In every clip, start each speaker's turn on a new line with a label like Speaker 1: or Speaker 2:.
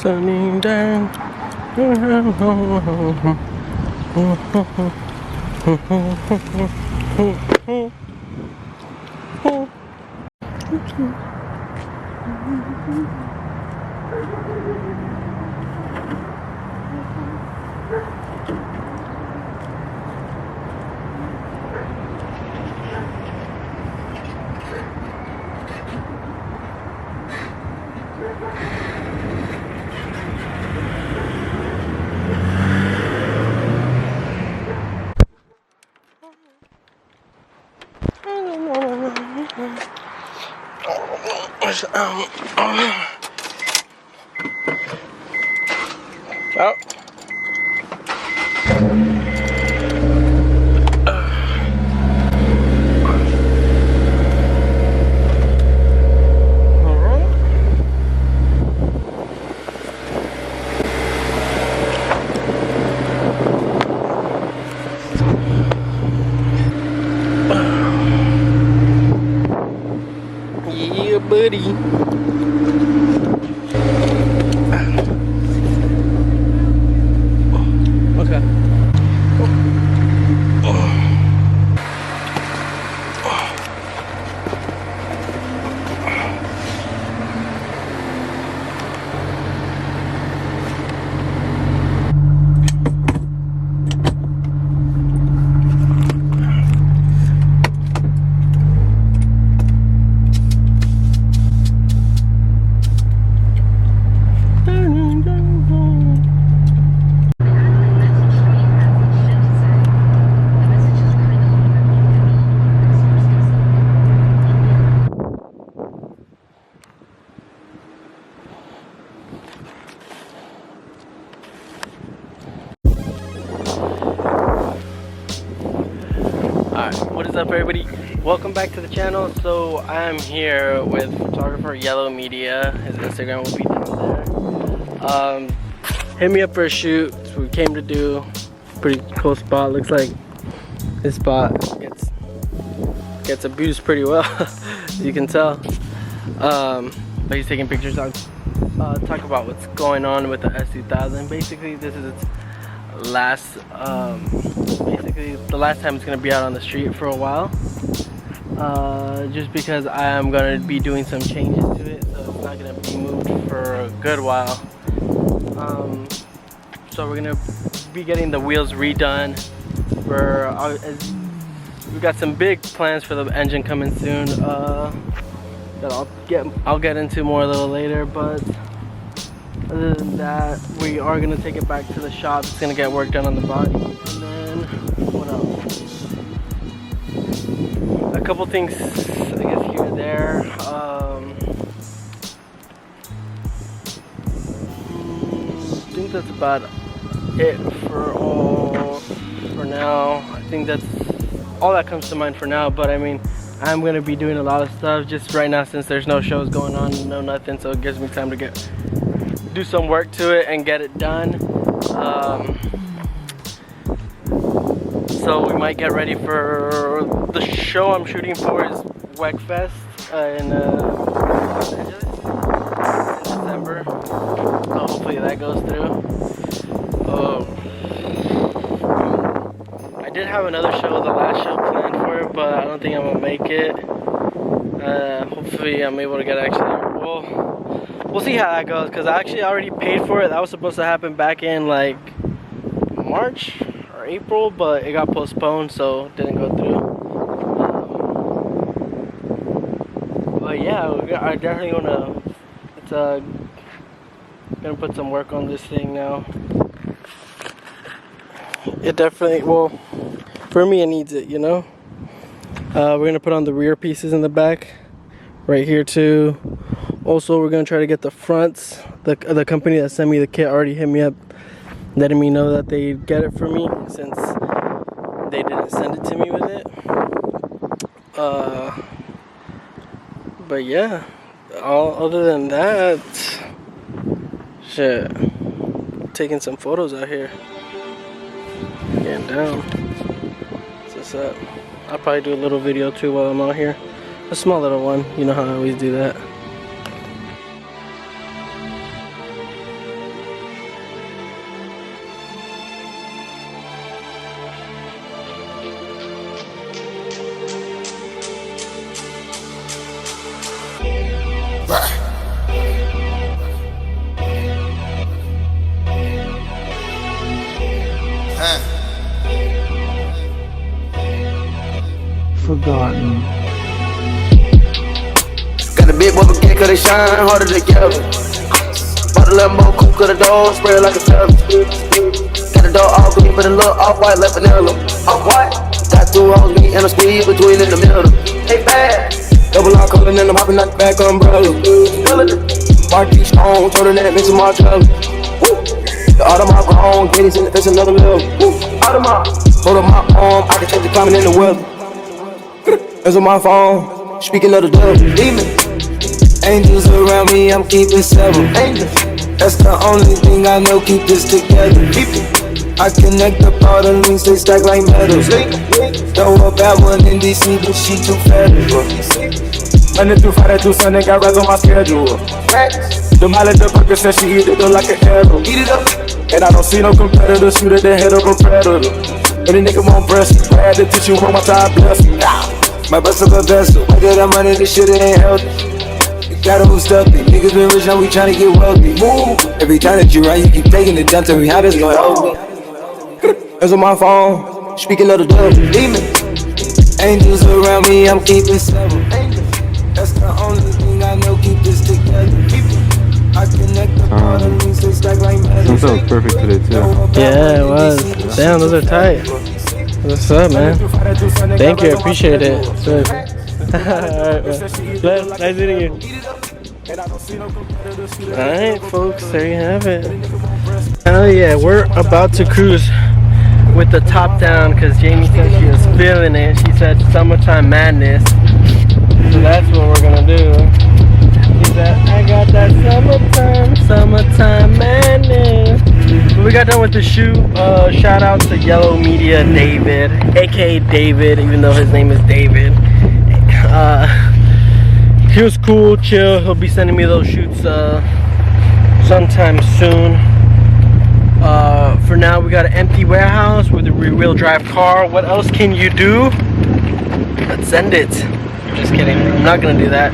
Speaker 1: sunny day. Oh. Yeah, buddy. Okay. What is up, everybody? Welcome back to the channel. So I'm here with photographer Yellow Media. His Instagram will be down there. Hit me up for a shoot. That's what we came to do. Pretty cool spot. Looks like this spot gets abused pretty well, as you can tell. But he's taking pictures. I'll talk about what's going on with the S2000. Basically, this is its last basically the last time it's going to be out on the street for a while, just because I am going to be doing some changes to it, so it's not going to be moved for a good while. So we're going to be getting the wheels redone. We've got some big plans for the engine coming soon that I'll get into more a little later, but other than that, we are going to take it back to the shop. It's going to get work done on the body. And then, what else? A couple things, I guess, here and there. I think that's about it for now. I think that's all that comes to mind for now. But I mean, I'm going to be doing a lot of stuff just right now since there's no shows going on, no nothing. So it gives me time to do some work to it and get it done. So we might get ready for the show I'm shooting for is Wegfest in Los Angeles in December. So hopefully that goes through. I did have another show, the last show planned for it, but I don't think I'm gonna make it. Hopefully I'm able to get we'll see how that goes, because I actually already paid for it. That was supposed to happen back in like March or April, but it got postponed, so it didn't go through. But yeah, I definitely gonna put some work on this thing now. It definitely, well, for me it needs it, you know. We're gonna put on the rear pieces in the back, right here too. Also, we're gonna try to get the fronts. The company that sent me the kit already hit me up, letting me know that they'd get it for me since they didn't send it to me with it. But yeah, other than that, shit, taking some photos out here, getting down. What's up? I'll probably do a little video too while I'm out here, a small little one. You know how I always do that. forgotten.
Speaker 2: Got a big bubble cake, cause they shine harder together. Bought a Lambo, coupe, cut a dog, spray it like a feather. Got a dog all green, but a little off-white like vanilla. Off-white. Got two hoes, me and a squeeze between in the middle. Hey, bad. Double R calling and I'm hopping out the back umbrella. Marquis Stone, turning that bitch to Marcella. The Audemars grown, Katie's in the face another level. Audemars, hold up my arm, I can change the climate in the weather. That's on my phone, speaking of the devil. Demon. Angels around me, I'm keeping several. Angels. That's the only thing I know, keep this together. Keep it. I connect up all the links, they stack like metals. Throw a bad one in DC, but she too federal. Running through Friday through Sunday, got rats on my schedule. The mile at the burger said she eat it up like an arrow. Eat it up. And I don't see no competitor, shoot at the head of a predator. Any nigga want breast, grab the tissue, one more time, bless me. My best of a vessel, I get that money, this shit it ain't healthy. Gotta move stealthy, niggas been rich, now we tryna get wealthy. Move. Every time that you run, you keep taking it down, tell me how this gon' help me. That's on my phone, speaking of the devil. Demon. Angels around me, I'm keeping several. That's the only thing I know, keep this together. I connect the all the links, they stack like metal.
Speaker 3: That was perfect today too.
Speaker 1: Yeah, it was. Damn, those are tight. What's up, man? Thank you, I appreciate it. Alright, man. Nice meeting you. Alright, folks, there you have it. Hell yeah, we're about to cruise with the top down because Jamie said she was feeling it. She said summertime madness. So that's what we're gonna do. She said, I got that summertime madness. When we got done with the shoot, shout out to Yellow Media David, aka David, even though his name is David. He was cool, chill. He'll be sending me those shoots sometime soon. For now, we got an empty warehouse with a rear-wheel drive car. What else can you do? Let's send it. Just kidding. I'm not gonna do that.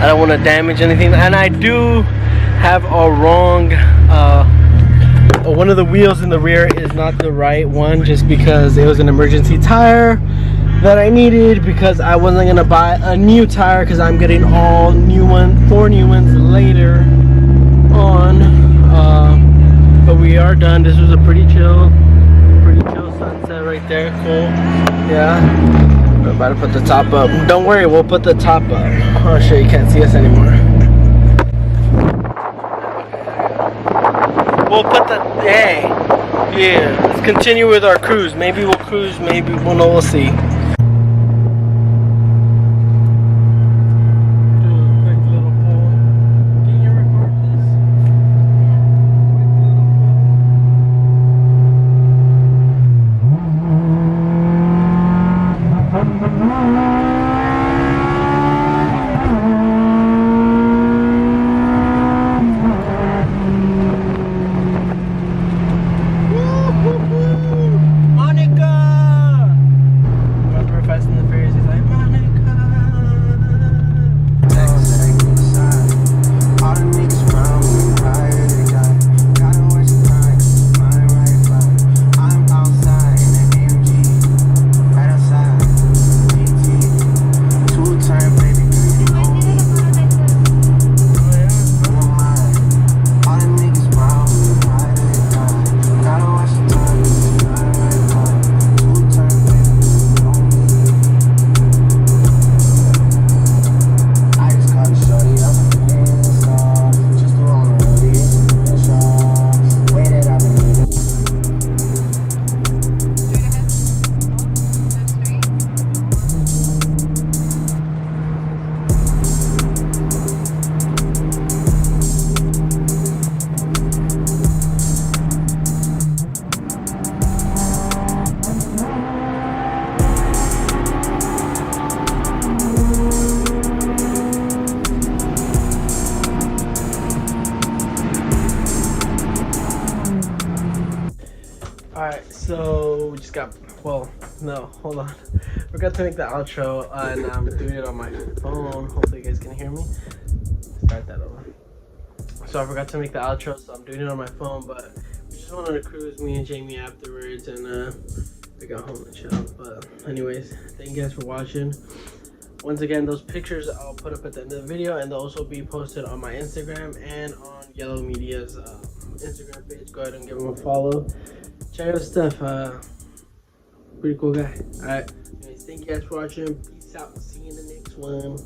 Speaker 1: I don't want to damage anything, and I do have a wrong. One of the wheels in the rear is not the right one, just because it was an emergency tire that I needed, because I wasn't gonna buy a new tire because I'm getting all new ones, 4 new ones later on. But we are done. This was a pretty chill sunset right there. Cool. Yeah. We're about to put the top up. Don't worry, we'll put the top up. Oh shit, you can't see us anymore. We'll put the, hey, yeah. Let's continue with our cruise. Maybe we'll cruise, maybe we'll know. We'll see. Alright, so we just got, well, no, hold on. Forgot to make the outro, and I'm doing it on my phone. Hopefully you guys can hear me. Start that over. So I forgot to make the outro, so I'm doing it on my phone, but we just went on a cruise, me and Jamie, afterwards, and I got home and chill. But anyways, thank you guys for watching. Once again, those pictures I'll put up at the end of the video, and they'll also be posted on my Instagram and on Yellow Media's Instagram page. Go ahead and give him a follow. Check out his stuff. Pretty cool guy. Alright. Anyways, thank you guys for watching. Peace out. See you in the next one.